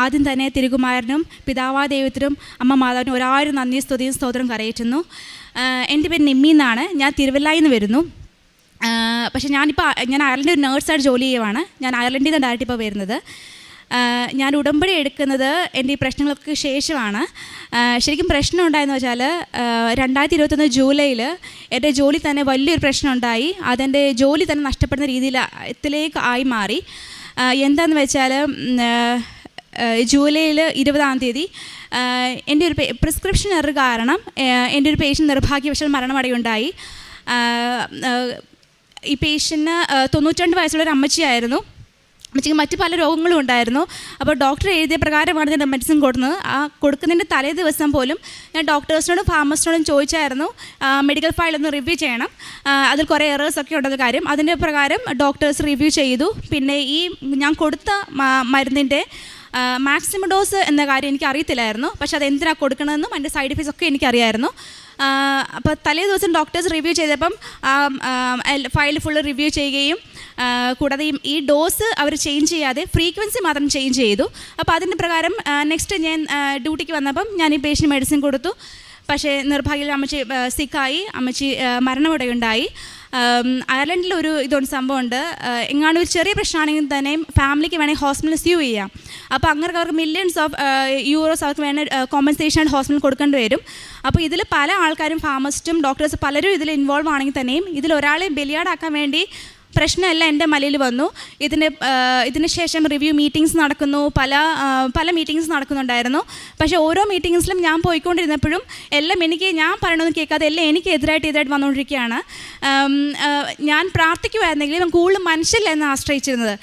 ആദ്യം തന്നെ തിരുകുമാരനും പിതാവായ ദൈവത്തിനും അമ്മ മാതാവിനും ഒരായിരം നന്ദി സ്തുതിയും സ്തോത്രം കരയറ്റുന്നു. എൻ്റെ പേര് നിമ്മി എന്നാണ്. ഞാൻ തിരുവല്ലയിൽ നിന്ന് വരുന്നു. പക്ഷേ ഞാൻ അയർലൻഡിൽ ഒരു നേഴ്സായിട്ട് ജോലി ചെയ്യുവാണ്. ഞാൻ അയർലൻഡിൽ നിന്ന് ഡയറക്റ്റ് ഇപ്പോൾ വരുന്നത്. ഞാൻ ഉടമ്പടി എടുക്കുന്നത് എൻ്റെ ഈ പ്രശ്നങ്ങൾക്ക് ശേഷമാണ്. ശരിക്കും പ്രശ്നം ഉണ്ടായെന്ന് വെച്ചാൽ 2021 ജൂലൈയിൽ എൻ്റെ ജോലി തന്നെ വലിയൊരു പ്രശ്നം ഉണ്ടായി. അതെൻ്റെ ജോലി തന്നെ നഷ്ടപ്പെടുന്ന രീതിയിലേക്ക് ആയി മാറി. എന്താണെന്ന് വെച്ചാൽ ജൂലൈയിൽ 20-ാം തീയതി എൻ്റെ ഒരു പ്രിസ്ക്രിപ്ഷൻ എറർ കാരണം എൻ്റെ ഒരു പേഷ്യൻ്റ് നിർഭാഗ്യവശാൽ മരണമടയുണ്ടായി. ഈ പേഷ്യൻറ്റിന് 92 വയസ്സുള്ളൊരു അമ്മച്ചിയായിരുന്നു. അമ്മച്ചിക്ക് മറ്റ് പല രോഗങ്ങളും ഉണ്ടായിരുന്നു. അപ്പോൾ ഡോക്ടർ എഴുതിയ പ്രകാരമാണ് ഞാൻ മെഡിസിൻ കൊടുക്കുന്നത്. കൊടുക്കുന്നതിൻ്റെ തലേ ദിവസം പോലും ഞാൻ ഡോക്ടേഴ്സിനോടും ഫാർമസിനോടും ചോദിച്ചായിരുന്നു മെഡിക്കൽ ഫയൽ ഒന്ന് റിവ്യൂ ചെയ്യണം, അതിൽ കുറേ എറേഴ്സൊക്കെ ഉണ്ടെന്ന കാര്യം. അതിൻ്റെ പ്രകാരം ഡോക്ടേഴ്സ് റിവ്യൂ ചെയ്തു. പിന്നെ ഈ ഞാൻ കൊടുത്ത മരുന്നിൻ്റെ മാക്സിമം ഡോസ് എന്ന കാര്യം എനിക്ക് അറിയത്തില്ലായിരുന്നു. പക്ഷെ അത് എന്തിനാണ് കൊടുക്കണമെന്നും അതിൻ്റെ സൈഡ് എഫക്ട്സ് ഒക്കെ എനിക്കറിയായിരുന്നു. അപ്പോൾ തലേ ദിവസം ഡോക്ടേഴ്സ് റിവ്യൂ ചെയ്തപ്പം ഫയൽ ഫുള്ള് റിവ്യൂ ചെയ്യുകയും കൂടാതെ ഈ ഡോസ് അവർ ചേഞ്ച് ചെയ്യാതെ ഫ്രീക്വൻസി മാത്രം ചേഞ്ച് ചെയ്തു. അപ്പോൾ അതിൻ്റെ പ്രകാരം നെക്സ്റ്റ് ഞാൻ ഡ്യൂട്ടിക്ക് വന്നപ്പം ഞാൻ ഈ പേഷ്യൻ്റ് മെഡിസിൻ കൊടുത്തു. പക്ഷേ നിർഭാഗ്യത്തിൽ അമ്മച്ചി സിക്കായി, അമ്മച്ചി മരണമടയുണ്ടായി. അയർലൻഡിൽ ഒരു സംഭവമുണ്ട്. എങ്ങാണ്ട് ഒരു ചെറിയ പ്രശ്നമാണെങ്കിൽ തന്നെയും ഫാമിലിക്ക് വേണമെങ്കിൽ ഹോസ്പിറ്റലിൽ സ്യൂ ചെയ്യാം. അപ്പോൾ അങ്ങനെ അവർക്ക് മില്യൺസ് ഓഫ് യൂറോസ് അവർക്ക് വേണേൽ കോമ്പൻസേഷൻ ഹോസ്പിറ്റലിൽ കൊടുക്കേണ്ടി വരും. അപ്പോൾ ഇതിൽ പല ആൾക്കാരും ഫാർമസിസ്റ്റും ഡോക്ടേഴ്സ് പലരും ഇതിൽ ഇൻവോൾവ് ആണെങ്കിൽ തന്നെയും ഇതിലൊരാളെ ബലിയാടാക്കാൻ വേണ്ടി പ്രശ്നമല്ല എൻ്റെ മലയിൽ വന്നു. ഇതിന് ശേഷം റിവ്യൂ മീറ്റിങ്സ് നടക്കുന്നു, പല മീറ്റിങ്സ് നടക്കുന്നുണ്ടായിരുന്നു. പക്ഷേ ഓരോ മീറ്റിങ്സിലും ഞാൻ പോയിക്കൊണ്ടിരുന്നപ്പോഴും എല്ലാം ഞാൻ പറയണമെന്ന് കേൾക്കാതെ എല്ലാം എനിക്ക് എതിരായിട്ട് വന്നുകൊണ്ടിരിക്കുകയാണ്. ഞാൻ പ്രാർത്ഥിക്കുമായിരുന്നെങ്കിലും കൂടുതലും മനുഷ്യരിലായിരുന്നു ആശ്രയിച്ചിരുന്നത്.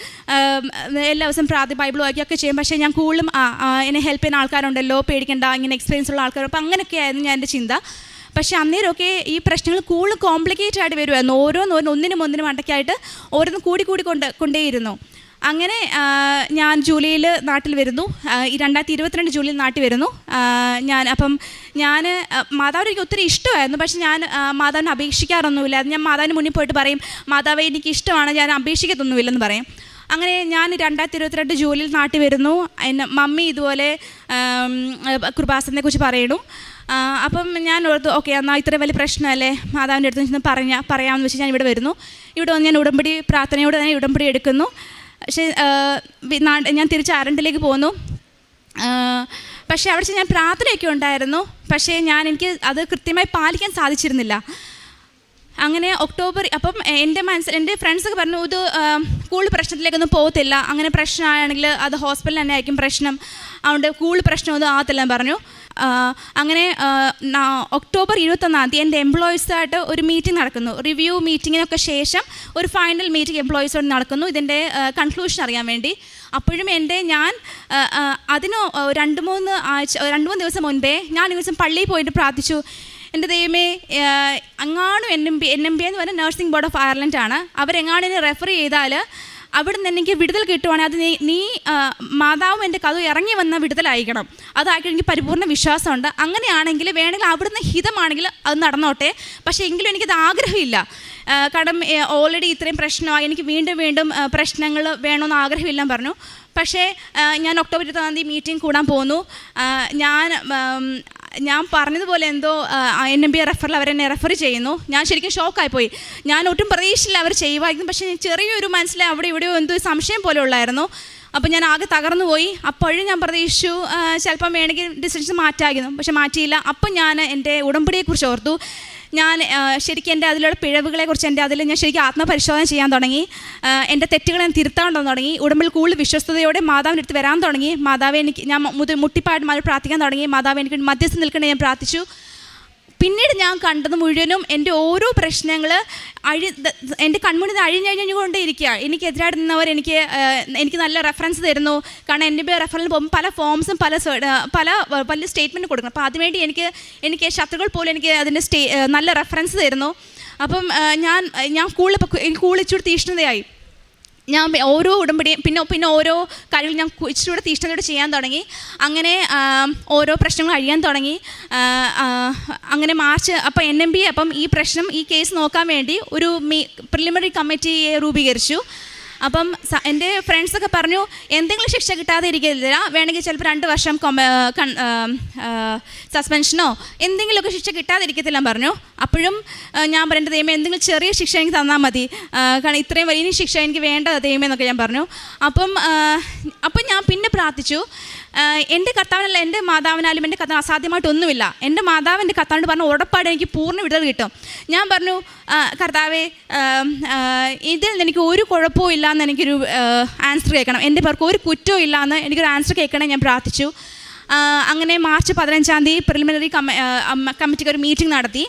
എല്ലാ ദിവസവും ബൈബിൾ വായിക്കുകയൊക്കെ ചെയ്യും. പക്ഷേ ഞാൻ കൂടുതലും എന്നെ ഹെൽപ്പ് ചെയ്യുന്ന ആൾക്കാരുണ്ടല്ലോ, പേടിക്കണ്ട, ഇങ്ങനെ എക്സ്പീരിയൻസ് ഉള്ള ആൾക്കാർ, അപ്പോൾ അങ്ങനെയൊക്കെയായിരുന്നു ഞാൻ എൻ്റെ ചിന്ത. പക്ഷേ അന്നേരമൊക്കെ ഈ പ്രശ്നങ്ങൾ കൂടുതൽ കോംപ്ലിക്കേറ്റഡ് ആയിട്ട് വരുമായിരുന്നു. ഒന്നിനും അണ്ടയ്ക്കായിട്ട് ഓരോന്നും കൊണ്ടേയിരുന്നു. അങ്ങനെ ഞാൻ ജൂലൈയിൽ നാട്ടിൽ വരുന്നു. 2022 ജൂലൈയിൽ നാട്ടിൽ വരുന്നു. ഞാൻ മാതാവിന് എനിക്ക് ഒത്തിരി ഇഷ്ടമായിരുന്നു. പക്ഷേ ഞാൻ മാതാവിനെ അപേക്ഷിക്കാറൊന്നുമില്ല. ഞാൻ മാതാവിന് മുന്നിൽ പോയിട്ട് പറയും, മാതാവേ എനിക്ക് ഇഷ്ടമാണ്, ഞാൻ അപേക്ഷിക്കത്തൊന്നുമില്ലെന്ന് പറയും. അങ്ങനെ ഞാൻ 2022 ജൂലൈയിൽ നാട്ടിൽ വരുന്നു. മമ്മി ഇതുപോലെ കൃപാസനത്തെ കുറിച്ച് പറയുന്നു. അപ്പം ഞാൻ ഓർത്തു, ഓക്കെ എന്നാൽ ഇത്ര വലിയ പ്രശ്നമല്ലേ, മാതാവിൻ്റെ അടുത്ത് നിന്ന് പറയാമെന്ന് വെച്ച് ഞാൻ ഇവിടെ വരുന്നു. ഇവിടെ വന്ന് ഞാൻ പ്രാർത്ഥനയോടെ തന്നെ ഉടമ്പടി എടുക്കുന്നു. പക്ഷേ ഞാൻ തിരിച്ച് അയർലൻഡിലേക്ക് പോന്നു. പക്ഷേ അവിടെ ഞാൻ പ്രാർത്ഥനയൊക്കെ ഉണ്ടായിരുന്നു. പക്ഷേ എനിക്ക് അത് കൃത്യമായി പാലിക്കാൻ സാധിച്ചിരുന്നില്ല. അങ്ങനെ ഒക്ടോബർ അപ്പം എൻ്റെ ഫ്രണ്ട്സൊക്കെ പറഞ്ഞു, ഇത് കൂടുതൽ പ്രശ്നത്തിലേക്കൊന്നും പോകത്തില്ല, അങ്ങനെ പ്രശ്നമാണെങ്കിൽ അത് ഹോസ്പിറ്റലിൽ തന്നെ ആയിരിക്കും പ്രശ്നം, അതുകൊണ്ട് കൂടുതൽ പ്രശ്നമൊന്നും ആകത്തില്ലെന്ന് പറഞ്ഞു. അങ്ങനെ ഒക്ടോബർ 21 തീയതി എൻ്റെ എംപ്ലോയീസായിട്ട് ഒരു മീറ്റിംഗ് നടക്കുന്നു. റിവ്യൂ മീറ്റിങ്ങിനൊക്കെ ശേഷം ഒരു ഫൈനൽ മീറ്റിംഗ് എംപ്ലോയീസോട് നടക്കുന്നു, ഇതിൻ്റെ കൺക്ലൂഷൻ അറിയാൻ വേണ്ടി. അപ്പോഴും ഞാൻ അതിന് 2-3 ദിവസം മുൻപേ ഞാൻ ഈ ദിവസം പള്ളിയിൽ പോയിട്ട് പ്രാർത്ഥിച്ചു, എൻ്റെ ദൈവമേ, അങ്ങാണും NMB എന്ന് പറഞ്ഞാൽ നഴ്സിംഗ് ബോർഡ് ഓഫ് അയർലൻഡ് ആണ്, അവരെങ്ങാനും റെഫർ ചെയ്താൽ അവിടെ നിന്ന് എനിക്ക് വിടുതൽ കിട്ടുവാണെങ്കിൽ അത് നീ മാതാവും എൻ്റെ കഥ ഇറങ്ങി വന്ന വിടുതലായിരിക്കണം, അതായിട്ട് എനിക്ക് പരിപൂർണ്ണ വിശ്വാസമുണ്ട്. അങ്ങനെയാണെങ്കിൽ വേണമെങ്കിൽ അവിടുന്ന് ഹിതമാണെങ്കിൽ അത് നടന്നോട്ടെ, പക്ഷേ എങ്കിലും എനിക്കത് ആഗ്രഹമില്ല. കാരണം ഓൾറെഡി ഇത്രയും പ്രശ്നമായി, എനിക്ക് വീണ്ടും പ്രശ്നങ്ങൾ വേണമെന്ന് ആഗ്രഹമില്ലെന്ന് പറഞ്ഞു. പക്ഷേ ഞാൻ ഒക്ടോബർ 21 തീയതി മീറ്റിംഗ് കൂടാൻ പോന്നു. ഞാൻ പറഞ്ഞതുപോലെ എന്തോ NMB റെഫറിൽ അവരെന്നെ റെഫർ ചെയ്യുന്നു. ഞാൻ ശരിക്കും ഷോക്കായിപ്പോയി. ഞാൻ ഒട്ടും പ്രതീക്ഷയില്ല അവർ ചെയ്യുമായിരുന്നു. പക്ഷേ ചെറിയൊരു മനസ്സിൽ അവിടെ ഇവിടെയോ എന്തോ സംശയം പോലെ ഉള്ളായിരുന്നു. അപ്പോൾ ഞാൻ ആകെ തകർന്നു പോയി. അപ്പോഴും ഞാൻ പ്രതീക്ഷിച്ചു ചിലപ്പം വേണമെങ്കിൽ ഡിസിഷൻ മാറ്റായിരുന്നു, പക്ഷെ മാറ്റിയില്ല. അപ്പം ഞാൻ എൻ്റെ ഉടമ്പടിയെക്കുറിച്ച് ഓർത്തു. ഞാൻ ശരിക്കും എൻ്റെ അതിലുള്ള പിഴവുകളെക്കുറിച്ച് ഞാൻ ശരിക്കും ആത്മപരിശോധന ചെയ്യാൻ തുടങ്ങി. എൻ്റെ തെറ്റുകൾ ഞാൻ തിരുത്താൻ തുടങ്ങി. ഉടമ്പിൽ കൂടുതൽ വിശ്വസ്തയോടെ മാതാവിൻ്റെ അടുത്ത് വരാൻ തുടങ്ങി. മാതാവെ ഞാൻ മുട്ടിപ്പായിട്ട് പ്രാർത്ഥിക്കാൻ തുടങ്ങി. മാതാവ് എനിക്ക് മധ്യസ്ഥം നിൽക്കണേ ഞാൻ പ്രാർത്ഥിച്ചു. പിന്നീട് ഞാൻ കണ്ടത് മുഴുവനും എൻ്റെ ഓരോ പ്രശ്നങ്ങൾ എൻ്റെ കൺമുന്നിൽ അഴിഞ്ഞുകൊണ്ടേയിരിക്കുക. എനിക്കെതിരായിട്ട് നിന്നവർ എനിക്ക് നല്ല റെഫറൻസ് തരുന്നു. കാരണം NMB റെഫറൻസിൽ പോകുമ്പോൾ പല ഫോംസും പല സ്റ്റേറ്റ്മെൻറ്റ് കൊടുക്കണം. അപ്പോൾ അതിനുവേണ്ടി എനിക്ക് ശത്രുക്കൾ പോലും എനിക്ക് അതിൻ്റെ നല്ല റെഫറൻസ് തരുന്നു. അപ്പം ഞാൻ കൂടുതൽ ഇച്ചിരി തീഷ്ണതയായി. ഞാൻ ഓരോ ഉടമ്പടിയും പിന്നെ ഓരോ കാര്യങ്ങൾ ഞാൻ ഇച്ചിരി തീഷ്ണതയോടെ ചെയ്യാൻ തുടങ്ങി. അങ്ങനെ ഓരോ പ്രശ്നങ്ങൾ അഴിയാൻ തുടങ്ങി. അങ്ങനെ മാർച്ച് അപ്പം NMB ഈ കേസ് നോക്കാൻ വേണ്ടി ഒരു പ്രിലിമിനറി കമ്മിറ്റിയെ രൂപീകരിച്ചു. അപ്പം എൻ്റെ ഫ്രണ്ട്സൊക്കെ പറഞ്ഞു എന്തെങ്കിലും ശിക്ഷ കിട്ടാതെ ഇരിക്കില്ല, വേണമെങ്കിൽ ചിലപ്പോൾ 2 വർഷം സസ്പെൻഷനോ എന്തെങ്കിലുമൊക്കെ ശിക്ഷ കിട്ടാതെ ഇരിക്കത്തില്ല പറഞ്ഞു. അപ്പോഴും ഞാൻ പറയേണ്ട ദൈവമേ എന്തെങ്കിലും ചെറിയ ശിക്ഷ എനിക്ക് തന്നാൽ മതി, കാരണം ഇത്രയും വലിയ ശിക്ഷ എനിക്ക് വേണ്ട ദൈവമേ എന്നൊക്കെ ഞാൻ പറഞ്ഞു. അപ്പം ഞാൻ പിന്നെ പ്രാർത്ഥിച്ചു, എൻ്റെ കർത്താവിനല്ല എൻ്റെ മാതാവിനാലും എൻ്റെ കർത്താവ് അസാധ്യമായിട്ടൊന്നുമില്ല. എൻ്റെ മാതാവ് എൻ്റെ കർത്താവിനോട് പറഞ്ഞു ഉറപ്പാട് എനിക്ക് പൂർണ്ണ വിടുതൽ കിട്ടും. ഞാൻ പറഞ്ഞു കർത്താവേ ഇതിൽ എനിക്ക് ഒരു കുഴപ്പവും ഇല്ലയെന്ന് എനിക്കൊരു ആൻസർ കേൾക്കണം, എൻ്റെ പേർക്ക് ഒരു കുറ്റവും ഇല്ലയെന്ന് എനിക്കൊരു ആൻസർ കേൾക്കണം ഞാൻ പ്രാർത്ഥിച്ചു. അങ്ങനെ മാർച്ച് 15-ാം തീയതി പ്രിലിമിനറി കമ്മിറ്റിക്ക് ഒരു മീറ്റിംഗ് നടത്തി.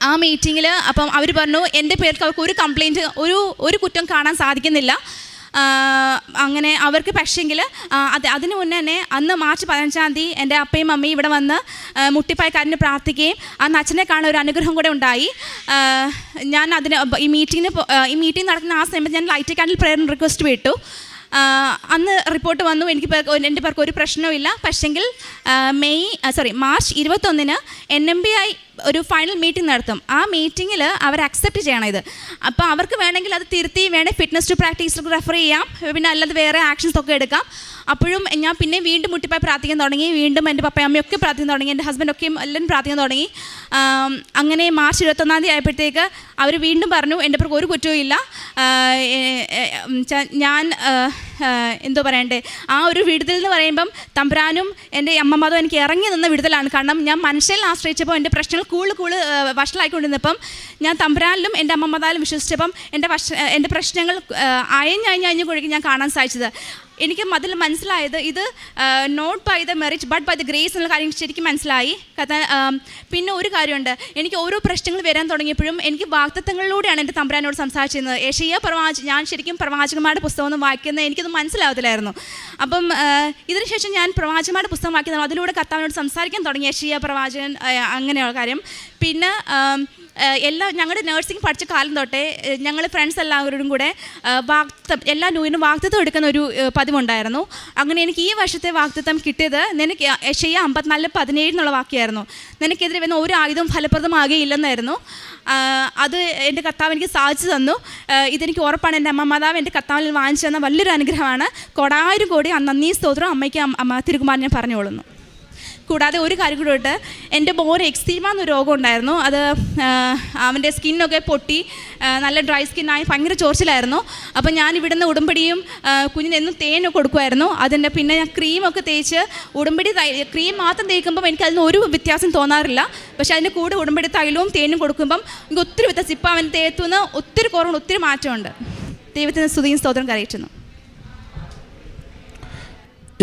ആ മീറ്റിങ്ങിൽ അപ്പം അവർ പറഞ്ഞു എൻ്റെ പേർക്ക് അവർക്ക് ഒരു കംപ്ലയിൻറ്റ് ഒരു കുറ്റം കാണാൻ സാധിക്കുന്നില്ല. അങ്ങനെ അവർക്ക് പക്ഷേങ്കിൽ അതിന് മുന്നേ തന്നെ അന്ന് മാർച്ച് 15-ാം തീയതി എൻ്റെ അപ്പയും അമ്മയും ഇവിടെ വന്ന് മുട്ടിപ്പായി കരഞ്ഞ് പ്രാർത്ഥിക്കുകയും അന്ന് അച്ഛനെ കാണാൻ ഒരു അനുഗ്രഹം കൂടെ ഉണ്ടായി. ഞാൻ ഈ മീറ്റിംഗ് നടക്കുന്ന ആ സമയത്ത് ഞാൻ ലൈറ്റ് കാൻഡിൽ പ്രയർ റിക്വസ്റ്റ് വിട്ടു. അന്ന് റിപ്പോർട്ട് വന്നു, എൻ്റെ പേർക്ക് ഒരു പ്രശ്നവുമില്ല. പക്ഷെങ്കിൽ മാർച്ച് 21-ന് NMBI ഒരു ഫൈനൽ മീറ്റിംഗ് നടത്തും. ആ മീറ്റിങ്ങിൽ അവർ അക്സെപ്റ്റ് ചെയ്യണം ഇത്. അപ്പോൾ അവർക്ക് വേണമെങ്കിൽ അത് തിരുത്തി ഫിറ്റ്നസ് ടു പ്രാക്ടീസിലേക്ക് റെഫർ ചെയ്യാം, പിന്നെ അല്ലാതെ വേറെ ആക്ഷൻസ് ഒക്കെ എടുക്കാം. അപ്പോഴും ഞാൻ പിന്നെ വീണ്ടും മുട്ടിപ്പായി പ്രാർത്ഥിക്കാൻ തുടങ്ങി, വീണ്ടും എൻ്റെ പപ്പയും അമ്മയൊക്കെ പ്രാർത്ഥിക്കാൻ തുടങ്ങി, എൻ്റെ ഹസ്ബൻഡൊക്കെയും എല്ലാവരും പ്രാർത്ഥിക്കാൻ തുടങ്ങി. അങ്ങനെ മാർച്ച് 21-ാം തീയതി ആയപ്പോഴത്തേക്ക് അവർ വീണ്ടും പറഞ്ഞു എൻ്റെ പേർക്ക് ഒരു കുറ്റവും ഇല്ല. ഞാൻ എന്തോ പറയണ്ടേ, ആ ഒരു വിടുതൽ എന്ന് പറയുമ്പം തമ്പുരാനും എൻ്റെ അമ്മമാതും എനിക്ക് ഇറങ്ങി നിന്ന വിടുതലാണ്. കാരണം ഞാൻ മനുഷ്യനെ ആശ്രയിച്ചപ്പോൾ എൻ്റെ പ്രശ്നങ്ങൾ കൂടുതൽ വഷളായിക്കൊണ്ടിരുന്നപ്പം ഞാൻ തമ്പുരാനിലും എൻ്റെ അമ്മമാതാലും വിശ്വസിച്ചപ്പം എൻ്റെ പ്രശ്നങ്ങൾ അയഞ്ഞ് കുഴിക്ക് ഞാൻ കാണാൻ സാധിച്ചത്. എനിക്ക് അതിൽ മനസ്സിലായത് ഇത് not by the merit but by the grace എന്നുള്ള കാര്യം ശരിക്കും മനസ്സിലായി. പിന്നെ ഒരു കാര്യമുണ്ട്, എനിക്ക് ഓരോ പ്രശ്നങ്ങൾ വരാൻ തുടങ്ങിയപ്പോഴും എനിക്ക് വാഗ്ദത്തങ്ങളിലൂടെയാണ് എൻ്റെ തമ്പുരാനോട് സംസാരിച്ചിരുന്നത്. ഞാൻ ശരിക്കും പ്രവാചകന്മാരുടെ പുസ്തകമൊന്നും വായിക്കുന്നത് എനിക്കത് മനസ്സിലാവത്തില്ലായിരുന്നു. അപ്പം ഇതിനുശേഷം ഞാൻ പ്രവാചകന്മാരുടെ പുസ്തകം വായിക്കുന്നത് അതിലൂടെ കർത്താവിനോട് സംസാരിക്കാൻ തുടങ്ങി, യേശയ്യാ പ്രവാചകൻ അങ്ങനെയുള്ള കാര്യം. പിന്നെ ഞങ്ങളുടെ നഴ്സിംഗ് പഠിച്ച കാലം തൊട്ടേ ഞങ്ങൾ ഫ്രണ്ട്സ് എല്ലാവരോടും കൂടെ എല്ലാ ന്യൂയിനും വാഗ്ദത്തം എടുക്കുന്ന ഒരു പതിവുണ്ടായിരുന്നു. അങ്ങനെ എനിക്ക് ഈ വർഷത്തെ വാഗ്ദത്തം കിട്ടിയത് നിനക്ക് യേശയ്യാ 54:17 എന്നുള്ള വാക്യമായിരുന്നു. നിനക്കെതിരെ വന്ന ഒരു ആയുധം ഫലപ്രദമാകുകയില്ലെന്നായിരുന്നു. അത് എൻ്റെ കർത്താവ് എനിക്ക് സാധിച്ചു തന്നു. ഇതെനിക്ക് ഉറപ്പാണ്. എൻ്റെ അമ്മ മാതാവ് എൻ്റെ കർത്താവിൽ വാങ്ങിച്ചു തന്ന വലിയൊരു അനുഗ്രഹമാണ്. 1,000 കോടി നന്ദി സ്തോത്രം അമ്മയ്ക്ക് തിരുകുമാരൻ ഞാൻ പറഞ്ഞുകൊള്ളുന്നു. കൂടാതെ ഒരു കാര്യം കൂടെ ഉണ്ട്, എൻ്റെ മോന് എക്സ്തീമ എന്നൊരു രോഗം ഉണ്ടായിരുന്നു. അത് അവൻ്റെ സ്കിന്നൊക്കെ പൊട്ടി നല്ല ഡ്രൈ സ്കിന്നായി ഭയങ്കര ചോർച്ചിലായിരുന്നു. അപ്പോൾ ഞാൻ ഇവിടുന്ന് ഉടമ്പടിയും കുഞ്ഞിന് എന്നും തേനൊക്കെ കൊടുക്കുമായിരുന്നു. അതിൻ്റെ പിന്നെ ഞാൻ ക്രീമൊക്കെ തേച്ച് ക്രീം മാത്രം തേക്കുമ്പം എനിക്കതിന് ഒരു വ്യത്യാസം തോന്നാറില്ല. പക്ഷേ അതിൻ്റെ കൂടെ ഉടമ്പടി തൈലവും തേനും കൊടുക്കുമ്പം എനിക്ക് ഒത്തിരി വ്യത്യാസം, ഇപ്പം അവൻ തേത്തുനിന്ന് ഒത്തിരി കുറവുണ്ട്, ഒത്തിരി മാറ്റമുണ്ട്. ദൈവത്തിന് സ്തുതിയും സ്തോത്രം കരയറ്റുന്നു.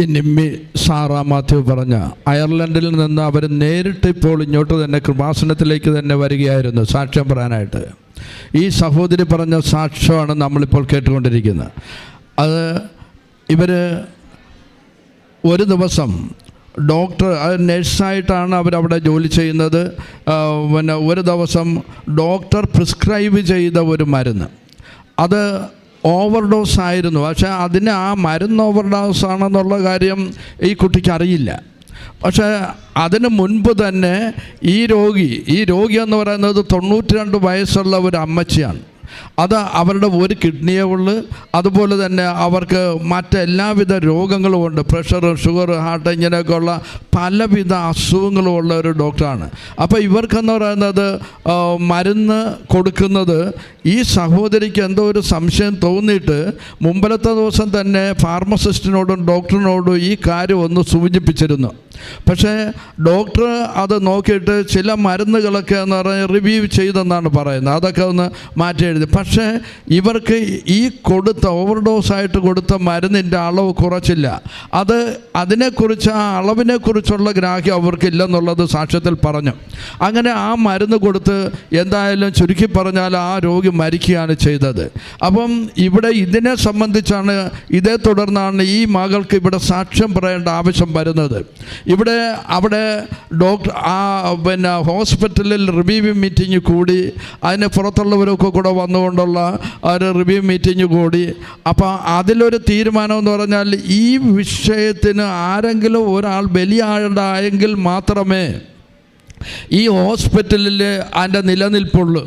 ഈ നിമ്മി സാറാ മാത്യു പറഞ്ഞ അയർലൻഡിൽ നിന്ന് അവർ നേരിട്ട് ഇപ്പോൾ ഇങ്ങോട്ട് തന്നെ കൃപാസനത്തിലേക്ക് തന്നെ വരികയായിരുന്നു സാക്ഷ്യം പറയാനായിട്ട്. ഈ സഹോദരി പറഞ്ഞ സാക്ഷ്യമാണ് നമ്മളിപ്പോൾ കേട്ടുകൊണ്ടിരിക്കുന്നത്. അത് ഇവർ ഒരു ദിവസം ഡോക്ടർ നഴ്സായിട്ടാണ് അവരവിടെ ജോലി ചെയ്യുന്നത്. പിന്നെ ഒരു ദിവസം ഡോക്ടർ പ്രിസ്ക്രൈബ് ചെയ്ത ഒരു മരുന്ന് അത് ഓവർഡോസ് ആയിരുന്നു. പക്ഷേ അതിന് ആ മരുന്ന് ഓവർഡോസ് ആണെന്നുള്ള കാര്യം ഈ കുട്ടിക്ക് അറിയില്ല. പക്ഷേ അതിന് മുൻപ് തന്നെ ഈ രോഗി എന്ന് പറയുന്നത് 92 വയസ്സുള്ള ഒരു അമ്മച്ചിയാണ്. അത് അവരുടെ ഒരു കിഡ്നിയേ ഉള്ളൂ. അതുപോലെ തന്നെ അവർക്ക് മറ്റെല്ലാവിധ രോഗങ്ങളും ഉണ്ട്, പ്രഷർ, ഷുഗർ, ഹാർട്ട്, ഇങ്ങനെയൊക്കെയുള്ള പലവിധ അസുഖങ്ങളും ഉള്ള ഒരു ഡോക്ടറാണ്. അപ്പോൾ ഇവർക്കെന്ന് പറയുന്നത് മരുന്ന് കൊടുക്കുന്നത് ഈ സഹോദരിക്ക് എന്തോ ഒരു സംശയം തോന്നിയിട്ട് മുമ്പലത്തെ ദിവസം തന്നെ ഫാർമസിസ്റ്റിനോടും ഡോക്ടറിനോടും ഈ കാര്യം ഒന്ന് സൂചിപ്പിച്ചിരുന്നു. പക്ഷേ ഡോക്ടർ അത് നോക്കിയിട്ട് ചില മരുന്നുകളൊക്കെ എന്ന് പറഞ്ഞാൽ റിവ്യൂ ചെയ്തെന്നാണ് പറയുന്നത്, അതൊക്കെ ഒന്ന് മാറ്റി എഴുതി. പക്ഷേ ഇവർക്ക് ഈ ഓവർഡോസായിട്ട് കൊടുത്ത മരുന്നിൻ്റെ അളവ് കുറച്ചില്ല. അതിനെക്കുറിച്ച് ആ അളവിനെക്കുറിച്ചുള്ള ഗ്രാഹ്യം അവർക്കില്ലെന്നുള്ളത് സാക്ഷ്യത്തിൽ പറഞ്ഞു. അങ്ങനെ ആ മരുന്ന് കൊടുത്ത് എന്തായാലും ചുരുക്കി പറഞ്ഞാൽ ആ രോഗി മരിക്കുകയാണ് ചെയ്തത്. അപ്പം ഇവിടെ ഇതിനെ സംബന്ധിച്ചാണ്, ഇതേ തുടർന്നാണ് ഈ മകൾക്ക് ഇവിടെ സാക്ഷ്യം പറയേണ്ട ആവശ്യം വരുന്നത്. അവിടെ ഡോക്ടർ പിന്നെ ഹോസ്പിറ്റലിൽ റിവ്യൂ മീറ്റിംഗ് കൂടി, അതിന് പുറത്തുള്ളവരൊക്കെ കൂടെ വന്നുകൊണ്ടുള്ള ഒരു റിവ്യൂ മീറ്റിംഗ് കൂടി. അപ്പോൾ അതിലൊരു തീരുമാനം എന്ന് പറഞ്ഞാൽ ഈ വിഷയത്തിന് ആരെങ്കിലും ഒരാൾ ബലിയാണ്ടായെങ്കിൽ മാത്രമേ ഈ ഹോസ്പിറ്റലിൽ അതിൻ്റെ നിലനിൽപ്പുള്ളൂ.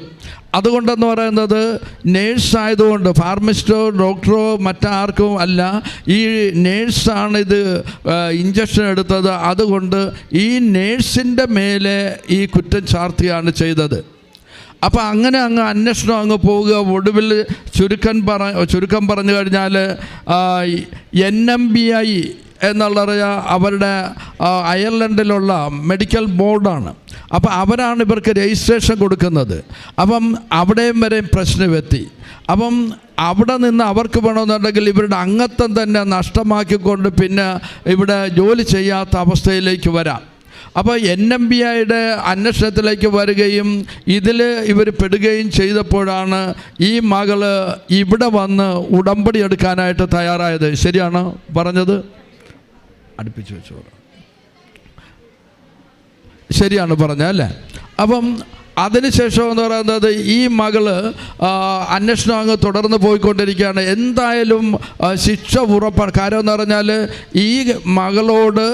അതുകൊണ്ടെന്ന് പറയുന്നത് നേഴ്സായതുകൊണ്ട് ഫാർമസിസ്റ്റോ ഡോക്ടറോ മറ്റാർക്കും അല്ല, ഈ നേഴ്സാണ് ഇത് ഇഞ്ചക്ഷൻ എടുത്തത്. അതുകൊണ്ട് ഈ നേഴ്സിൻ്റെ മേലെ ഈ കുറ്റം ചാർത്തിയാണ് ചെയ്തത്. അപ്പോൾ അങ്ങനെ അങ്ങ് അന്വേഷണം അങ്ങ് പോവുക. ഒടുവിൽ ചുരുക്കം പറഞ്ഞു കഴിഞ്ഞാൽ NMBI എന്നുള്ള അവരുടെ അയർലൻഡിലുള്ള മെഡിക്കൽ ബോർഡാണ്. അപ്പോൾ അവരാണ് ഇവർക്ക് രജിസ്ട്രേഷൻ കൊടുക്കുന്നത്. അപ്പം അവിടെയും വരെ പ്രശ്നമെത്തി. അപ്പം അവിടെ നിന്ന് അവർക്ക് വേണമെന്നുണ്ടെങ്കിൽ ഇവരുടെ അംഗത്വം തന്നെ നഷ്ടമാക്കിക്കൊണ്ട് പിന്നെ ഇവിടെ ജോലി ചെയ്യാത്ത അവസ്ഥയിലേക്ക് വരാം. അപ്പോൾ NMBIയുടെ അന്വേഷണത്തിലേക്ക് വരികയും ഇതിൽ ഇവർ പെടുകയും ചെയ്തപ്പോഴാണ് ഈ മകള് ഇവിടെ വന്ന് ഉടമ്പടി എടുക്കാനായിട്ട് തയ്യാറായത്. ശരിയാണോ പറഞ്ഞത്? അടുപ്പിച്ച് വെച്ചോളൂ. ശരിയാണ് പറഞ്ഞല്ലേ? അപ്പം അതിനുശേഷം എന്ന് പറയുന്നത് ഈ മകള് അന്വേഷണം അങ്ങ് തുടർന്ന് പോയിക്കൊണ്ടിരിക്കുകയാണ്. എന്തായാലും ശിക്ഷ ഉറപ്പാണ്. കാര്യം എന്ന് പറഞ്ഞാൽ ഈ മകളോട്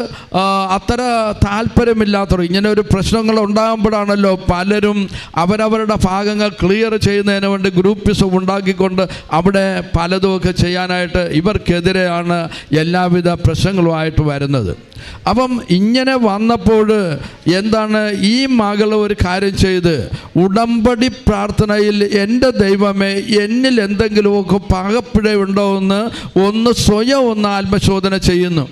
അത്ര താല്പര്യമില്ലാത്തവർ, ഇങ്ങനെ ഒരു പ്രശ്നങ്ങൾ ഉണ്ടാകുമ്പോഴാണല്ലോ പലരും അവരവരുടെ ഭാഗങ്ങൾ ക്ലിയർ ചെയ്യുന്നതിന് വേണ്ടി ഗ്രൂപ്പിസം ഉണ്ടാക്കിക്കൊണ്ട് അവിടെ പലതുമൊക്കെ ചെയ്യാനായിട്ട് ഇവർക്കെതിരെയാണ് എല്ലാവിധ പ്രശ്നങ്ങളുമായിട്ട് വരുന്നത്. അപ്പം ഇങ്ങനെ വന്നപ്പോൾ എന്താണ്, ഈ മകൾ ഒരു കാര്യം ചെയ്ത് ഉടമ്പടി പ്രാർത്ഥനയിൽ എൻ്റെ ദൈവമേ എന്നിൽ എന്തെങ്കിലുമൊക്കെ പാകപ്പിഴയുണ്ടോ എന്ന് സ്വയം ആത്മശോധന ചെയ്യുന്നു.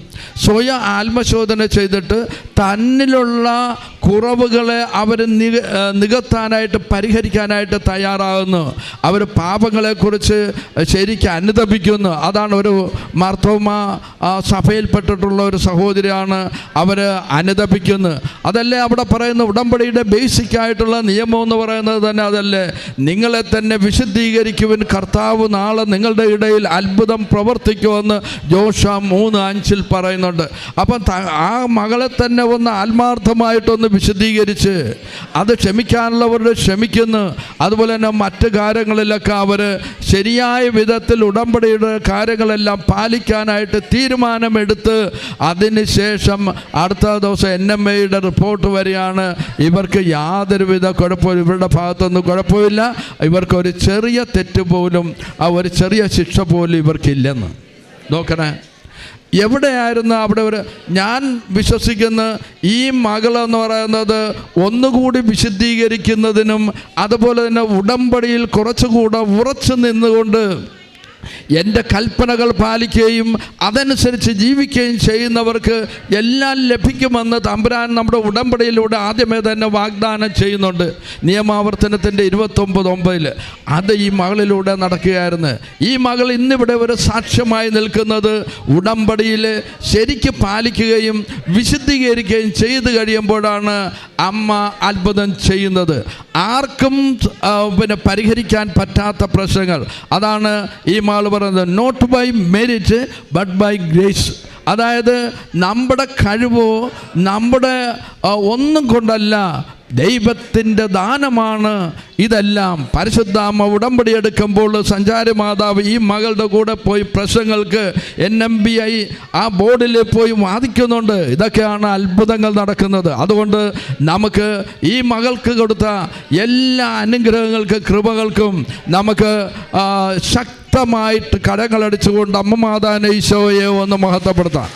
സ്വയം ആത്മശോധന ചെയ്തിട്ട് തന്നിലുള്ള കുറവുകളെ അവർ നികത്താനായിട്ട് പരിഹരിക്കാനായിട്ട് തയ്യാറാകുന്നു. അവർ പാപങ്ങളെക്കുറിച്ച് ശരിക്കും അനുതപിക്കുന്നു. അതാണ് ഒരു മാർത്തോമ സഭയിൽപ്പെട്ടിട്ടുള്ള ഒരു സഹോദരിയാണ് അവർ അനുതപിക്കുന്നത്. അതല്ലേ അവിടെ പറയുന്ന ഉടമ്പടിയുടെ ബേസിക് ആയിട്ടുള്ള നിയമം എന്ന് പറയുന്നത് തന്നെ അതല്ലേ, നിങ്ങളെ തന്നെ വിശുദ്ധീകരിക്കുവിൻ, കർത്താവ് നാളെ നിങ്ങളുടെ ഇടയിൽ അത്ഭുതം പ്രവർത്തിക്കുമെന്ന് ജോഷുവ 3:5 പറയുന്നുണ്ട്. അപ്പം ആ മകളെ തന്നെ ഒന്ന് ആത്മാർത്ഥമായിട്ടൊന്ന് വിശദീകരിച്ച് അത് ക്ഷമിക്കാനുള്ളവരുടെ ക്ഷമിക്കുന്നു. അതുപോലെ തന്നെ മറ്റ് കാര്യങ്ങളിലൊക്കെ അവർ ശരിയായ വിധത്തിൽ ഉടമ്പടിയുടെ കാര്യങ്ങളെല്ലാം പാലിക്കാനായിട്ട് തീരുമാനമെടുത്ത് അതിനുശേഷം അടുത്ത ദിവസം NMAയുടെ റിപ്പോർട്ട് വരികയാണ്. ഇവർക്ക് യാതൊരുവിധ കുഴപ്പമില്ല, ഇവരുടെ ഭാഗത്തൊന്നും കുഴപ്പമില്ല, ഇവർക്കൊരു ചെറിയ തെറ്റ് പോലും ഒരു ചെറിയ ശിക്ഷ പോലും ഇവർക്കില്ലെന്ന്. നോക്കണേ, എവിടെയായിരുന്നു അവിടെ ഞാൻ വിശ്വസിക്കുന്ന ഈ മകളെന്ന് പറയുന്നത് ഒന്നുകൂടി വിശുദ്ധീകരിക്കുന്നതിനും അതുപോലെ തന്നെ ഉടമ്പടിയിൽ കുറച്ചുകൂടെ ഉറച്ചു നിന്നുകൊണ്ട് എൻ്റെ കൽപ്പനകൾ പാലിക്കുകയും അതനുസരിച്ച് ജീവിക്കുകയും ചെയ്യുന്നവർക്ക് എല്ലാം ലഭിക്കുമെന്ന് തമ്പുരാൻ നമ്മുടെ ഉടമ്പടിയിലൂടെ ആദ്യമേ തന്നെ വാഗ്ദാനം ചെയ്യുന്നുണ്ട്. നിയമാവർത്തനത്തിൻ്റെ 29:9 അത് ഈ മകളിലൂടെ നടക്കുകയായിരുന്നു. ഈ മകൾ ഇന്നിവിടെ ഒരു സാക്ഷ്യമായി നിൽക്കുന്നത് ഉടമ്പടിയിൽ ശരിക്ക് പാലിക്കുകയും വിശുദ്ധീകരിക്കുകയും ചെയ്തു കഴിയുമ്പോഴാണ് അമ്മ അത്ഭുതം ചെയ്യുന്നത്. ആർക്കും പരിഹരിക്കാൻ പറ്റാത്ത പ്രശ്നങ്ങൾ, അതാണ് ഈ മകൾ പറയുന്നത്, not by merit but by grace. അതായത് നമ്മുടെ കഴിവോ നമ്മുടെ ഒന്നും കൊണ്ടല്ല, ദൈവത്തിൻ്റെ ദാനമാണ് ഇതെല്ലാം. പരിശുദ്ധാമ്മ ഉടമ്പടി എടുക്കുമ്പോൾ സഞ്ചാരി മാതാവ് ഈ മകളുടെ കൂടെ പോയി പ്രശ്നങ്ങൾക്ക് NMBI ആ ബോർഡിൽ പോയി വാദിക്കുന്നുണ്ട്. ഇതൊക്കെയാണ് അത്ഭുതങ്ങൾ നടക്കുന്നത്. അതുകൊണ്ട് നമുക്ക് ഈ മകൾക്ക് കൊടുത്ത എല്ലാ അനുഗ്രഹങ്ങൾക്കും കൃപകൾക്കും നമുക്ക് ശക്തമായിട്ട് കരങ്ങളടിച്ചുകൊണ്ട് അമ്മ മാതാവിനെ ഈശോയെ ഒന്ന് മഹത്വപ്പെടുത്താം.